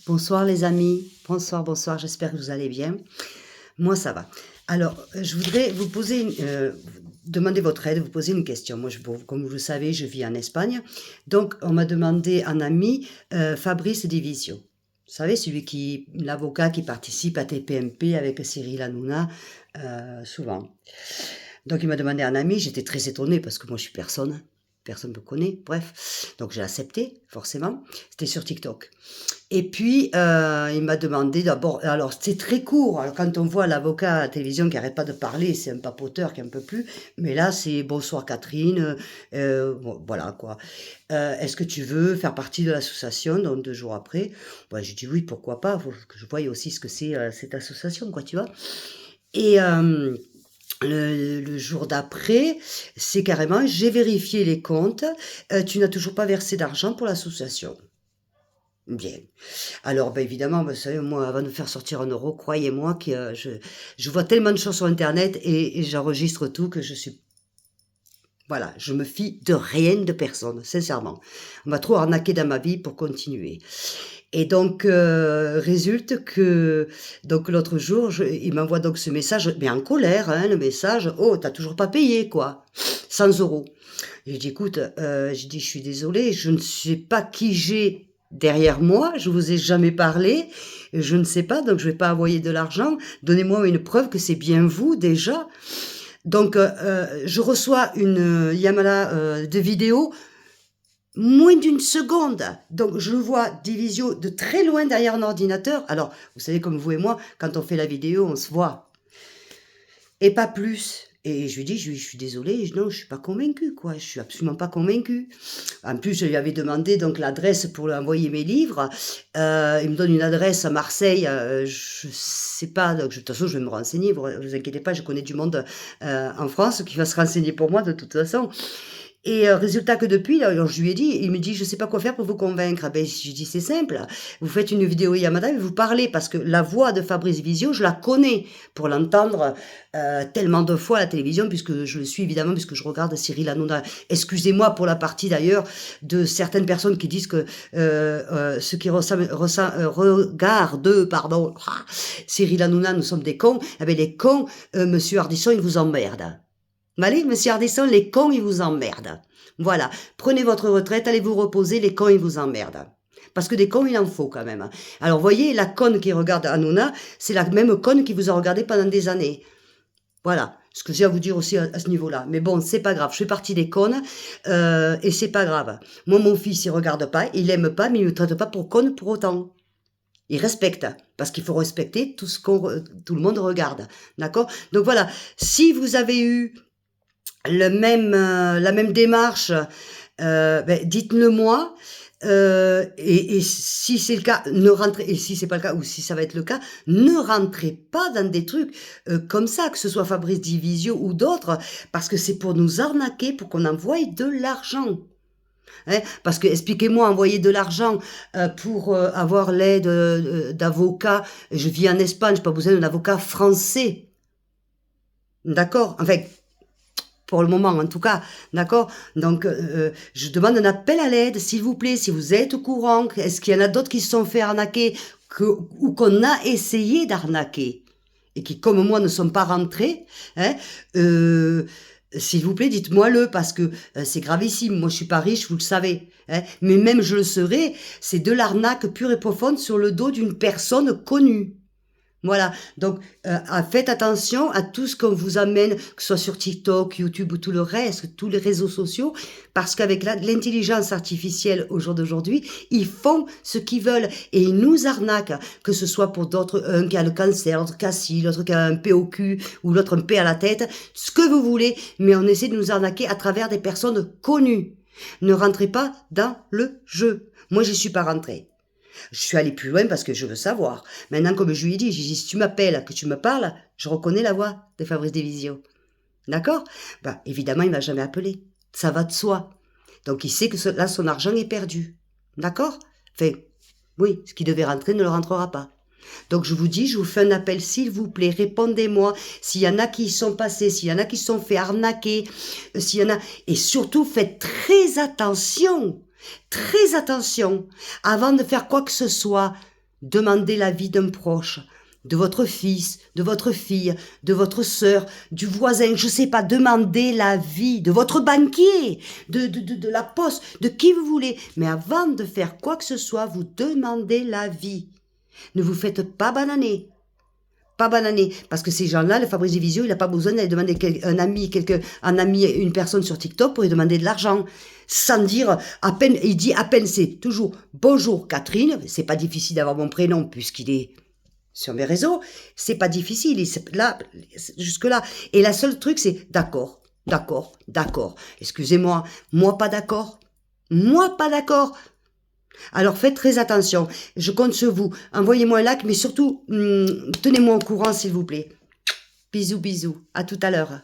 Bonsoir les amis, bonsoir, bonsoir, j'espère que vous allez bien. Moi ça va. Alors, je voudrais vous poser, demander votre aide, vous poser une question. Moi, comme vous le savez, je vis en Espagne. Donc, on m'a demandé un ami, Fabrice Divisio. Vous savez, l'avocat qui participe à TPMP avec Cyril Hanouna, souvent. Donc, il m'a demandé un ami, j'étais très étonnée parce que moi, je suis personne. Personne ne me connaît, bref. Donc, j'ai accepté, forcément. C'était sur TikTok. Et puis, il m'a demandé d'abord, alors c'est très court, alors quand on voit l'avocat à la télévision qui arrête pas de parler, c'est un papoteur qui en peut plus, mais là c'est bonsoir Catherine, bon, voilà quoi. Est-ce que tu veux faire partie de l'association? Donc 2 jours après, bah, j'ai dit oui, pourquoi pas, faut que je voie aussi ce que c'est cette association, quoi, tu vois. Et le jour d'après, c'est carrément, j'ai vérifié les comptes, tu n'as toujours pas versé d'argent pour l'association. Bien. Alors, ben, évidemment, vous savez, moi, avant de faire sortir 1 euro, croyez-moi que je vois tellement de choses sur Internet et j'enregistre tout que je suis... Voilà, je me fie de rien, de personne, sincèrement. On m'a trop arnaqué dans ma vie pour continuer. Et donc, résulte que, donc l'autre jour, il m'envoie donc ce message, mais en colère, hein, le message, oh, t'as toujours pas payé, quoi, 100 euros. Et je dis, écoute, je dis, je suis désolée, je ne sais pas qui j'ai derrière moi, je vous ai jamais parlé, je ne sais pas, donc je vais pas envoyer de l'argent, donnez-moi une preuve que c'est bien vous, déjà. Donc, je reçois une Yamala de vidéo, moins d'une seconde. Donc, je vois des visios de très loin derrière un ordinateur. Alors, vous savez, comme vous et moi, quand on fait la vidéo, on se voit. Et pas plus. Et je lui dis, je suis désolée, non, je suis pas convaincue, quoi. Je suis absolument pas convaincue. En plus, je lui avais demandé donc l'adresse pour lui envoyer mes livres. Il me donne une adresse à Marseille. Je sais pas. Donc, de toute façon, je vais me renseigner. Vous inquiétez pas, je connais du monde en France qui va se renseigner pour moi de toute façon. Et résultat que depuis, alors je lui ai dit, il me dit, je sais pas quoi faire pour vous convaincre. Ben, je dis, c'est simple. Vous faites une vidéo Yamada et vous parlez parce que la voix de Fabrice Visio, je la connais pour l'entendre tellement de fois à la télévision, puisque je le suis évidemment, puisque je regarde Cyril Hanouna. Excusez-moi pour la partie d'ailleurs de certaines personnes qui disent que ceux qui regardent, pardon, Cyril Hanouna, nous sommes des cons. Eh bien, les cons, monsieur Ardisson, il vous emmerde. Allez, monsieur Ardisson, les cons, ils vous emmerdent. Voilà. Prenez votre retraite, allez vous reposer, les cons, ils vous emmerdent. Parce que des cons, il en faut quand même. Alors, voyez, la conne qui regarde Hanouna, c'est la même conne qui vous a regardé pendant des années. Voilà. Ce que j'ai à vous dire aussi à ce niveau-là. Mais bon, c'est pas grave. Je fais partie des connes, et c'est pas grave. Moi, mon fils, il regarde pas, il aime pas, mais il me traite pas pour conne pour autant. Il respecte, parce qu'il faut respecter tout le monde regarde. D'accord? Donc voilà. Si vous avez eu la même démarche, ben, dites-le moi. Et si c'est le cas, ne rentrez, et si c'est pas le cas, ou si ça va être le cas, ne rentrez pas dans des trucs comme ça, que ce soit Fabrice Divisio ou d'autres, parce que c'est pour nous arnaquer, pour qu'on envoie de l'argent. Hein, parce que, expliquez-moi, envoyer de l'argent pour avoir l'aide d'avocats, je vis en Espagne, j'ai pas besoin d'un avocat français. D'accord? Enfin, pour le moment en tout cas, d'accord? Donc, je demande un appel à l'aide, s'il vous plaît, si vous êtes au courant, est-ce qu'il y en a d'autres qui se sont fait arnaquer ou qu'on a essayé d'arnaquer et qui, comme moi, ne sont pas rentrés, hein, s'il vous plaît, dites-moi-le, parce que c'est gravissime. Moi, je suis pas riche, vous le savez. Hein, mais même je le serai, c'est de l'arnaque pure et profonde sur le dos d'une personne connue. Voilà, donc faites attention à tout ce qu'on vous amène, que ce soit sur TikTok, YouTube ou tout le reste, tous les réseaux sociaux, parce qu'avec l'intelligence artificielle au jour d'aujourd'hui, ils font ce qu'ils veulent et ils nous arnaquent, que ce soit pour d'autres, un qui a le cancer, l'autre qui a ci, l'autre qui a un P au cul, ou l'autre un P à la tête, ce que vous voulez, mais on essaie de nous arnaquer à travers des personnes connues. Ne rentrez pas dans le jeu. Moi, j'y suis pas rentrée. Je suis allée plus loin parce que je veux savoir. Maintenant, comme je lui ai dit, si tu m'appelles, que tu me parles, je reconnais la voix de Fabrice Divisio. D'accord? Ben, évidemment, il m'a jamais appelé. Ça va de soi. Donc, il sait que là, son argent est perdu. D'accord? Enfin, oui, ce qui devait rentrer ne le rentrera pas. Donc, je vous dis, je vous fais un appel, s'il vous plaît, répondez-moi. S'il y en a qui y sont passés, s'il y en a qui se sont fait arnaquer, s'il y en a... Et surtout, faites très attention. Très attention. Avant de faire quoi que ce soit, demandez l'avis d'un proche, de votre fils, de votre fille, de votre sœur, du voisin, je sais pas, demandez l'avis de votre banquier, de la poste, de qui vous voulez. Mais avant de faire quoi que ce soit, vous demandez l'avis. Ne vous faites pas bananer. Pas bananer, parce que ces gens-là, le Fabrice Divisio, il n'a pas besoin d'aller demander un ami, une personne sur TikTok pour lui demander de l'argent. Sans dire, à peine, il dit à peine c'est toujours bonjour Catherine, c'est pas difficile d'avoir mon prénom puisqu'il est sur mes réseaux, c'est pas difficile, il est là, jusque-là. Et la seule truc, c'est d'accord, d'accord, d'accord. Excusez-moi, moi pas d'accord. Moi pas d'accord. Alors faites très attention, je compte sur vous. Envoyez-moi un like, mais surtout, tenez-moi au courant s'il vous plaît. Bisous, bisous, à tout à l'heure.